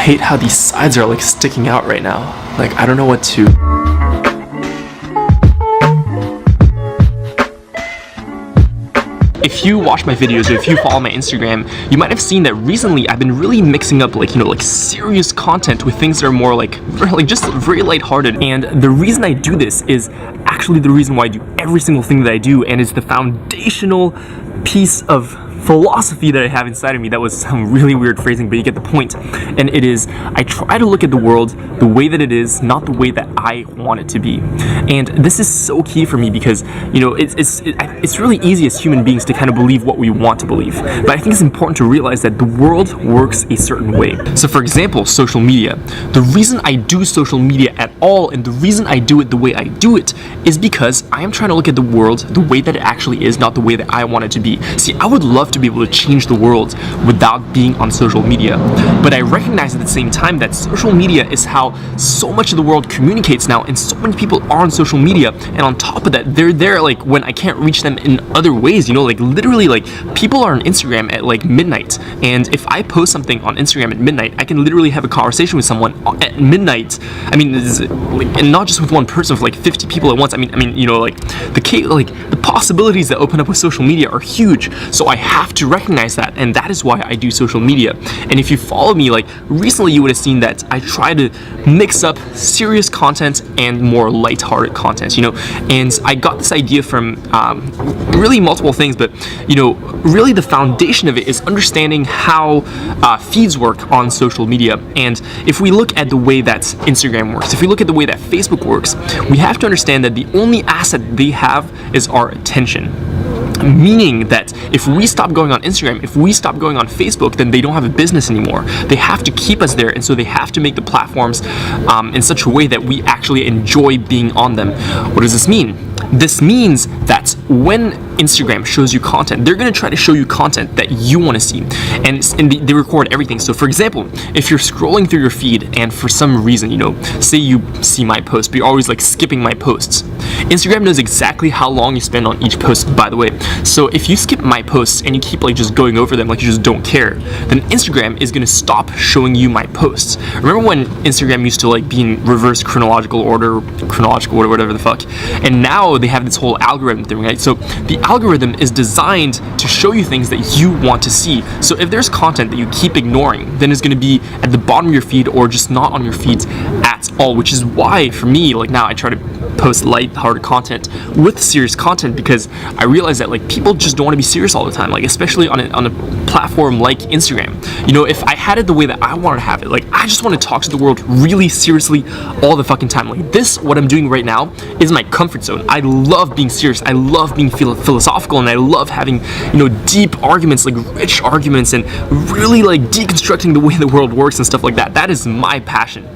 hate how these sides are like sticking out right now. Like, I don't know what to... If you watch my videos or if you follow my Instagram, you might have seen that recently I've been really mixing up like serious content with things that are more like just very lighthearted. And the reason I do this is actually the reason why I do every single thing that I do, and it's the foundational piece of philosophy that I have inside of me. That was some really weird phrasing, but you get the point. And it is, I try to look at the world the way that it is, not the way that I want it to be. And this is so key for me because, it's really easy as human beings to kind of believe what we want to believe. But I think it's important to realize that the world works a certain way. So for example, social media. The reason I do social media at all, and the reason I do it the way I do it, is because I am trying to look at the world the way that it actually is, not the way that I want it to be. See, I would love to be able to change the world without being on social media, but I recognize at the same time that social media is how so much of the world communicates now, and so many people are on social media, and on top of that, they're there like when I can't reach them in other ways, like literally, like people are on Instagram at like midnight, and if I post something on Instagram at midnight, I can literally have a conversation with someone at midnight. I mean, and not just with one person, with like 50 people at once. I mean, like the possibilities that open up with social media are huge. So I have to recognize that, and that is why I do social media. And if you follow me, like recently, you would have seen that I try to mix up serious content and more lighthearted content, and I got this idea from really multiple things, but really the foundation of it is understanding how feeds work on social media. And if we look at the way that Instagram works, if we look at the way that Facebook works, we have to understand that the only asset they have is our attention. Meaning that if we stop going on Instagram, if we stop going on Facebook, then they don't have a business anymore. They have to keep us there, and so they have to make the platforms in such a way that we actually enjoy being on them. What does this mean? This means that when Instagram shows you content, they're going to try to show you content that you want to see, and they record everything. So for example, if you're scrolling through your feed and for some reason, say you see my post, but you're always like skipping my posts, Instagram knows exactly how long you spend on each post, by the way. So if you skip my posts and you keep like just going over them like you just don't care, then Instagram is going to stop showing you my posts. Remember when Instagram used to like be in reverse chronological order, whatever the fuck, and now they have this whole algorithm thing, right? So the algorithm is designed to show you things that you want to see. So if there's content that you keep ignoring, then it's going to be at the bottom of your feed or just not on your feeds at all, which is why for me, like now I try to post light-hearted content with serious content, because I realize that like people just don't want to be serious all the time, like especially on a platform like Instagram. If I had it the way that I wanted to have it, like I just want to talk to the world really seriously all the fucking time. Like this, what I'm doing right now, is my comfort zone. I love being serious. I love being philosophical, and I love having deep arguments, like rich arguments, and really like deconstructing the way the world works and stuff like that. That is my passion.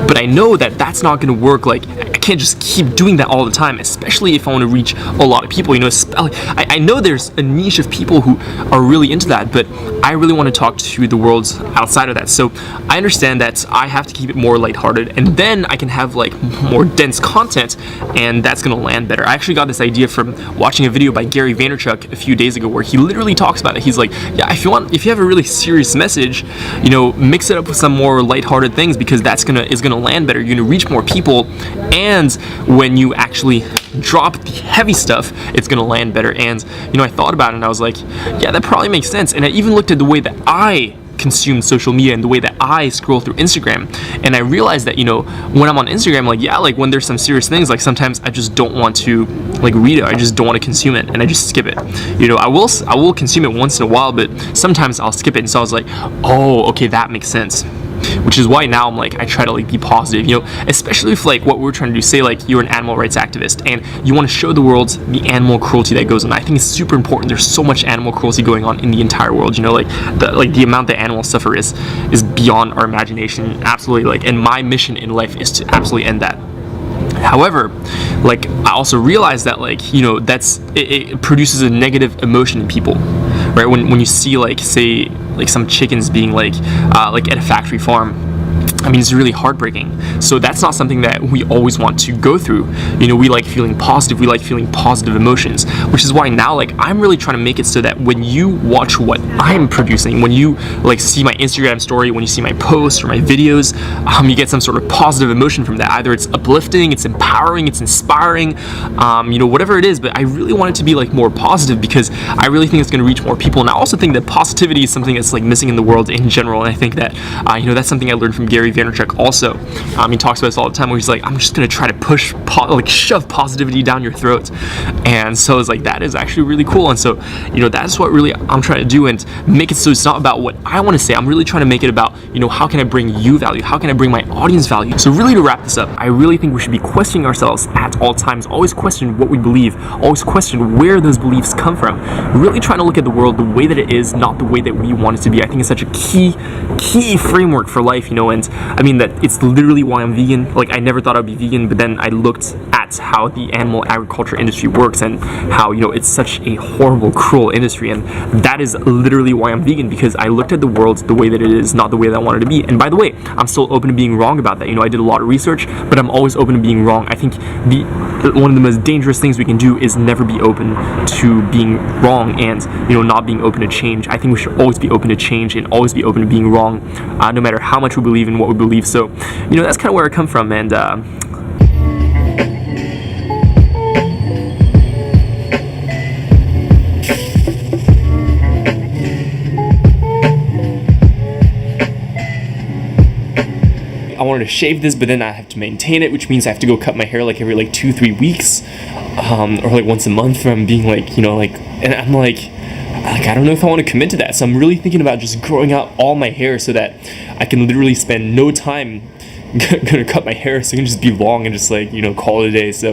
But I know that that's not going to work. Like I can't just keep doing that all the time, especially if I want to reach a lot of people. I know there's a niche of people who are really into that, but I really want to talk to the world outside of that. So I understand that I have to keep it more lighthearted, and then I can have like more dense content, and that's going to land better. I actually got this idea from watching a video by Gary Vaynerchuk a few days ago, where he literally talks about it. He's like, yeah, if you have a really serious message, mix it up with some more lighthearted things, because that's is gonna land better. You're gonna reach more people, and when you actually drop the heavy stuff, it's gonna land better. And I thought about it, and I was like, yeah, that probably makes sense. And I even looked at the way that I consume social media and the way that I scroll through Instagram, and I realized that when I'm on Instagram, like when there's some serious things, like sometimes I just don't want to like read it. I just don't want to consume it, and I just skip it. I will consume it once in a while, but sometimes I'll skip it. And so I was like, oh, okay, that makes sense. Which is why now I'm like, I try to like be positive, especially if like what we're trying to do, say like you're an animal rights activist and you want to show the world the animal cruelty that goes on. I think it's super important. There's so much animal cruelty going on in the entire world, like the amount that animals suffer is beyond our imagination. Absolutely. And my mission in life is to absolutely end that. However, like I also realize that it produces a negative emotion in people, right? When you see like say like some chickens being like at a factory farm, I mean, it's really heartbreaking. So that's not something that we always want to go through. You know, we like feeling positive, we like feeling positive emotions, which is why now, like, I'm really trying to make it so that when you watch what I'm producing, when you like see my Instagram story, when you see my posts or my videos, you get some sort of positive emotion from that. Either it's uplifting, it's empowering, it's inspiring, you know, whatever it is, but I really want it to be like more positive because I really think it's going to reach more people. And I also think that positivity is something that's like missing in the world in general. And I think that, you know, that's something I learned from Gary Vaynerchuk also. He talks about this all the time where he's like, I'm just going to try to push, like shove positivity down your throat. And so it's like, that is actually really cool. And so, you know, that's what really I'm trying to do and make it so it's not about what I want to say. I'm really trying to make it about, you know, how can I bring you value? How can I bring my audience value? So really to wrap this up, I really think we should be questioning ourselves at all times, always question what we believe, always question where those beliefs come from, really trying to look at the world the way that it is, not the way that we want it to be. I think it's such a key framework for life, you know, and I mean that it's literally why I'm vegan. Like, I never thought I'd be vegan, but then I looked at how the animal agriculture industry works and how, you know, it's such a horrible, cruel industry, and that is literally why I'm vegan, because I looked at the world the way that it is, not the way that I wanted to be. And by the way, I'm still open to being wrong about that. You know, I did a lot of research, but I'm always open to being wrong. I think one of the most dangerous things we can do is never be open to being wrong and, you know, not being open to change. I think we should always be open to change and always be open to being wrong, no matter how much we believe in what we believe. So, you know, that's kind of where I come from, and I wanted to shave this, but then I have to maintain it, which means I have to go cut my hair like every like 2-3 weeks, or like once a month from being like, you know, like, and I'm like I don't know if I want to commit to that. So I'm really thinking about just growing out all my hair so that I can literally spend no time gonna cut my hair, so it can just be long and just like, you know, call it a day. So